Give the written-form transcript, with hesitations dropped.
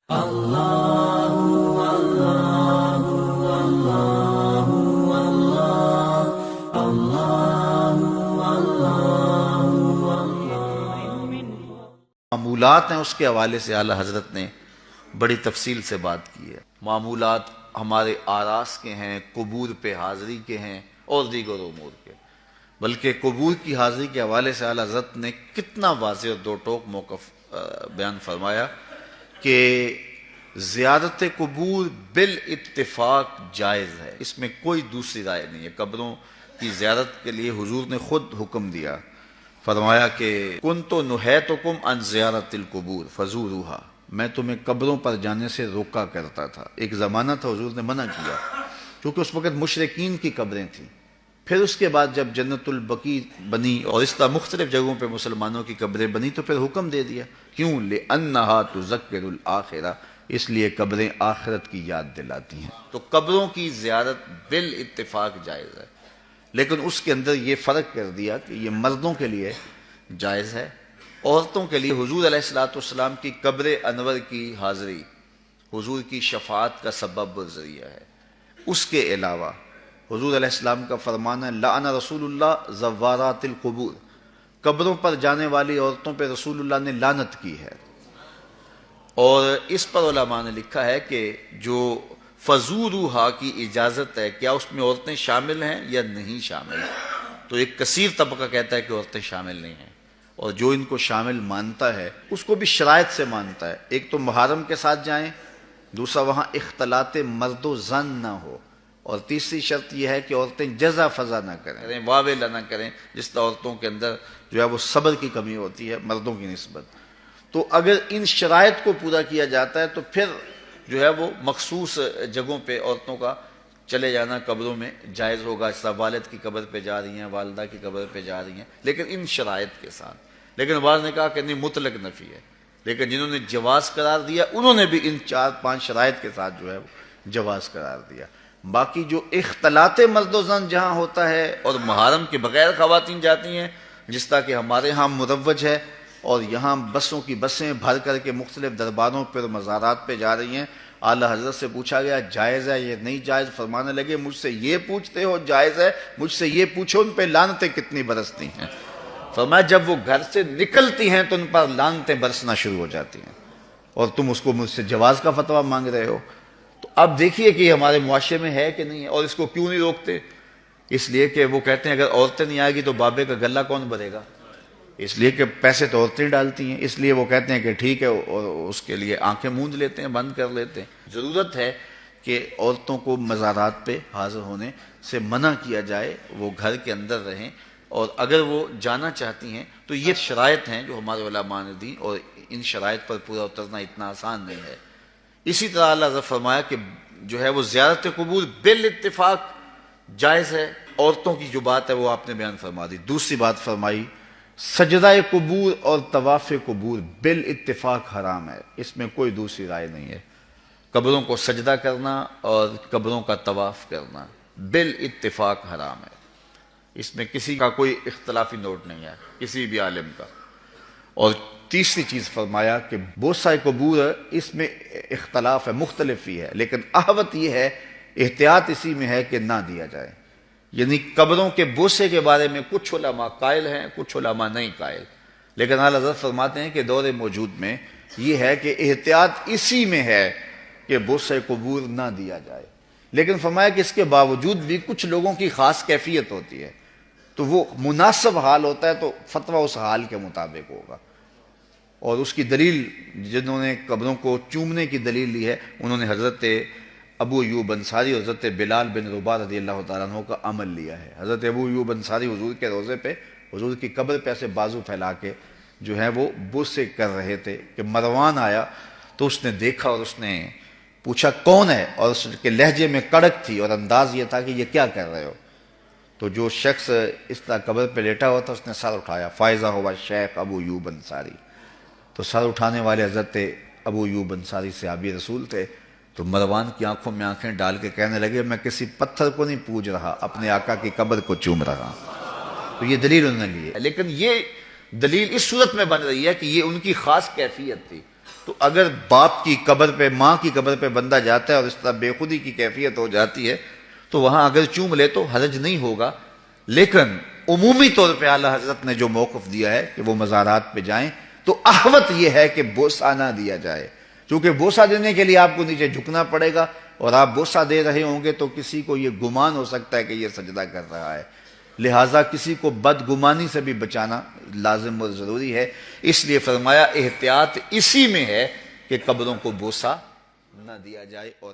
معمولات ہیں اس کے حوالے سے اعلیٰ حضرت نے بڑی تفصیل سے بات کی ہے۔ معمولات ہمارے آراس کے ہیں، قبور پہ حاضری کے ہیں اور دیگر امور کے، بلکہ قبور کی حاضری کے حوالے سے اعلیٰ حضرت نے کتنا واضح اور دو ٹوک موقف بیان فرمایا کہ زیارت قبور بالاتفاق جائز ہے، اس میں کوئی دوسری رائے نہیں ہے۔ قبروں کی زیارت کے لیے حضور نے خود حکم دیا، فرمایا کہ کنت نہیتکم عن زیارت القبور فزوروہا، میں تمہیں قبروں پر جانے سے روکا کرتا تھا۔ ایک زمانہ تھا حضور نے منع کیا کیونکہ اس وقت مشرکین کی قبریں تھیں۔ پھر اس کے بعد جب جنت البقیع بنی اور اس طرح مختلف جگہوں پہ مسلمانوں کی قبریں بنی تو پھر حکم دے دیا، کیوں؟ لِأَنَّهَا تُذَكِّرُ الْآخِرَةَ، اس لیے قبریں آخرت کی یاد دلاتی ہیں۔ تو قبروں کی زیارت بالاتفاق جائز ہے، لیکن اس کے اندر یہ فرق کر دیا کہ یہ مردوں کے لیے جائز ہے، عورتوں کے لیے حضور علیہ السلام کی قبر انور کی حاضری حضور کی شفاعت کا سبب و ذریعہ ہے۔ اس کے علاوہ حضور علیہ السلام کا فرمان ہے لعن رسول اللہ زوارات القبور، قبروں پر جانے والی عورتوں پہ رسول اللہ نے لعنت کی ہے۔ اور اس پر علماء نے لکھا ہے کہ جو فزوروہا کی اجازت ہے، کیا اس میں عورتیں شامل ہیں یا نہیں شامل؟ تو ایک کثیر طبقہ کہتا ہے کہ عورتیں شامل نہیں ہیں، اور جو ان کو شامل مانتا ہے اس کو بھی شرائط سے مانتا ہے۔ ایک تو محرم کے ساتھ جائیں، دوسرا وہاں اختلاط مرد و زن نہ ہو، اور تیسری شرط یہ ہے کہ عورتیں جزا فضا نہ کریں، واویلا نہ کریں، جس طرح عورتوں کے اندر جو ہے وہ صبر کی کمی ہوتی ہے مردوں کی نسبت۔ تو اگر ان شرائط کو پورا کیا جاتا ہے تو پھر جو ہے وہ مخصوص جگہوں پہ عورتوں کا چلے جانا قبروں میں جائز ہوگا، اس طرح والد کی قبر پہ جا رہی ہیں، والدہ کی قبر پہ جا رہی ہیں، لیکن ان شرائط کے ساتھ۔ لیکن بعض نے کہا کہ نہیں، مطلق نفی ہے، لیکن جنہوں نے جواز قرار دیا انہوں نے بھی ان 4-5 شرائط کے ساتھ جو ہے وہ جواز قرار دیا۔ باقی جو اختلاط مرد و زن جہاں ہوتا ہے اور محرم کے بغیر خواتین جاتی ہیں، جس طرح کہ ہمارے ہاں مروج ہے، اور یہاں بسوں کی بسیں بھر کر کے مختلف درباروں پر مزارات پہ جا رہی ہیں، اعلیٰ حضرت سے پوچھا گیا جائز ہے یہ نہیں جائز؟ فرمانے لگے مجھ سے یہ پوچھتے ہو جائز ہے، مجھ سے یہ پوچھو ان پہ لعنتیں کتنی برستی ہیں۔ فرمایا جب وہ گھر سے نکلتی ہیں تو ان پر لعنتیں برسنا شروع ہو جاتی ہیں، اور تم اس کو مجھ سے جواز کا فتویٰ مانگ رہے ہو۔ تو اب دیکھیے کہ یہ ہمارے معاشرے میں ہے کہ نہیں ہے، اور اس کو کیوں نہیں روکتے؟ اس لیے کہ وہ کہتے ہیں اگر عورتیں نہیں آئے گی تو بابے کا گلہ کون بھرے گا، اس لیے کہ پیسے تو عورتیں ڈالتی ہیں، اس لیے وہ کہتے ہیں کہ ٹھیک ہے، اور اس کے لیے آنکھیں موند لیتے ہیں، بند کر لیتے ہیں۔ ضرورت ہے کہ عورتوں کو مزارات پہ حاضر ہونے سے منع کیا جائے، وہ گھر کے اندر رہیں، اور اگر وہ جانا چاہتی ہیں تو یہ شرائط ہیں جو ہمارے علماء نے دی، اور ان شرائط پر پورا اترنا اتنا آسان نہیں ہے۔ اسی طرح اللہ نے فرمایا کہ جو ہے وہ زیارت قبور بالاتفاق جائز ہے۔ عورتوں کی جو بات ہے وہ آپ نے بیان فرما دی۔ دوسری بات فرمائی سجدہ قبور اور طواف قبور بالاتفاق حرام ہے، اس میں کوئی دوسری رائے نہیں ہے۔ قبروں کو سجدہ کرنا اور قبروں کا طواف کرنا بالاتفاق حرام ہے، اس میں کسی کا کوئی اختلافی نوٹ نہیں ہے، کسی بھی عالم کا۔ اور تیسری چیز فرمایا کہ بوسہ قبور اس میں اختلاف ہے، مختلف ہی ہے، لیکن احوط یہ ہے، احتیاط اسی میں ہے کہ نہ دیا جائے۔ یعنی قبروں کے بوسے کے بارے میں کچھ علماء قائل ہیں، کچھ علماء نہیں قائل، لیکن اعلیٰ حضرت فرماتے ہیں کہ دور موجود میں یہ ہے کہ احتیاط اسی میں ہے کہ بوسہ قبور نہ دیا جائے۔ لیکن فرمایا کہ اس کے باوجود بھی کچھ لوگوں کی خاص کیفیت ہوتی ہے، تو وہ مناسب حال ہوتا ہے تو فتویٰ اس حال کے مطابق ہوگا۔ اور اس کی دلیل جنہوں نے قبروں کو چومنے کی دلیل لی ہے، انہوں نے حضرت ابو ایوب انصاری اور حضرت بلال بن رباح رضی اللہ تعالیٰ عنہ کا عمل لیا ہے۔ حضرت ابو ایوب انصاری حضور کے روضے پہ، حضور کی قبر پہ ایسے بازو پھیلا کے جو ہے وہ بوسے کر رہے تھے کہ مروان آیا تو اس نے دیکھا اور اس نے پوچھا کون ہے، اور اس کے لہجے میں کڑک تھی اور انداز یہ تھا کہ یہ کیا کر رہے ہو؟ تو جو شخص اس طرح قبر پہ لیٹا ہوا تھا اس نے سر اٹھایا، فائزہ ہوا شیخ ابو ایوب انصاری۔ تو سر اٹھانے والے حضرت ابو ایوب انصاری صحابی رسول تھے، تو مروان کی آنکھوں میں آنکھیں ڈال کے کہنے لگے میں کسی پتھر کو نہیں پوج رہا، اپنے آقا کی قبر کو چوم رہا۔ تو یہ دلیل انہوں نے لی ہے، لیکن یہ دلیل اس صورت میں بن رہی ہے کہ یہ ان کی خاص کیفیت تھی، تو اگر باپ کی قبر پہ، ماں کی قبر پہ بندہ جاتا ہے اور اس طرح بے خودی کی کیفیت ہو جاتی ہے تو وہاں اگر چوم لے تو حرج نہیں ہوگا، لیکن عمومی طور پہ اعلیٰ حضرت نے جو موقف دیا ہے کہ وہ مزارات پہ جائیں تو احوط یہ ہے کہ بوسہ نہ دیا جائے، کیونکہ بوسہ دینے کے لیے آپ کو نیچے جھکنا پڑے گا اور آپ بوسہ دے رہے ہوں گے تو کسی کو یہ گمان ہو سکتا ہے کہ یہ سجدہ کر رہا ہے، لہٰذا کسی کو بدگمانی سے بھی بچانا لازم اور ضروری ہے۔ اس لیے فرمایا احتیاط اسی میں ہے کہ قبروں کو بوسہ نہ دیا جائے اور